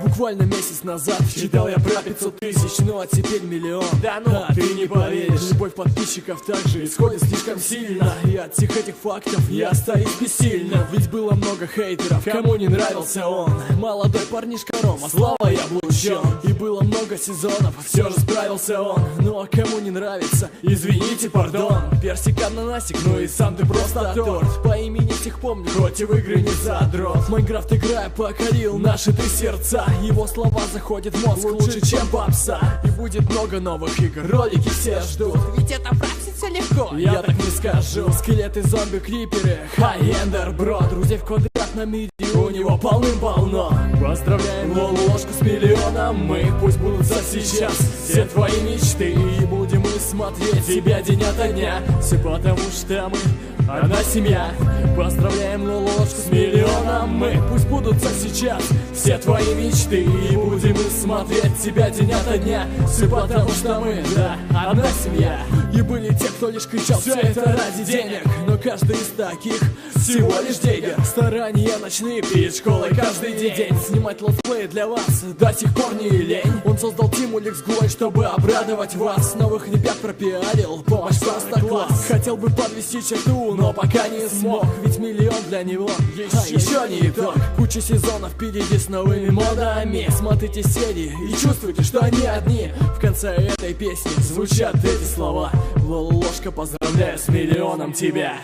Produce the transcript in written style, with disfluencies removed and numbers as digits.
Буквально месяц назад читал я про 500 тысяч, ну а теперь миллион. Да ну, ты не поверишь. Любовь подписчиков также исходит слишком сильно, и от всех этих фактов я остаюсь бессильным. Ведь было много хейтеров, кому не нравился он. Молодой парнишка Рома, слава я облучен. И было много сезонов, все же справился он. Ну а кому не нравится, извините, пардон. Персик, ананасик, ну и сам ты просто торт. По имени всех помню, хоть и в игры не задрот. Майнкрафт, играя, покорил наши три сердца. Его слова заходят в мозг лучше, чем попса. И будет много новых игр, ролики все ждут. Ведь это практически легко, я так не скажу. Скелеты, зомби, криперы, хай-эндер, бро. Друзей в квадратном мире у него полным-полно. Поздравляем Лолошку с миллионом. Мы пусть будут за сейчас все твои мечты. И будем мы смотреть тебя день ото дня. Все потому что мы одна семья. Поздравляем Лолошку с миллионом. Мы пусть будут за сейчас все твои мечты. И будем мы смотреть тебя день ото дня. Все потому что мы, да, одна семья. И были те, кто лишь кричал: все это ради денег. Но каждый из таких всего лишь дегер. Старания ночные перед школой каждый день. Снимать летсплеи для вас до сих пор не лень. Он создал Тиму Лексгой, чтобы обрадовать вас. Новых ребят пропиарил, помощь просто класс. Хотел бы подвести черту, но пока не смог. Ведь миллион для него еще не итог. Куча сезонов впереди с новыми модами. Смотрите серии и чувствуйте, что они одни. В конце этой песни звучат эти слова: Лолошка, поздравляю с миллионом тебя.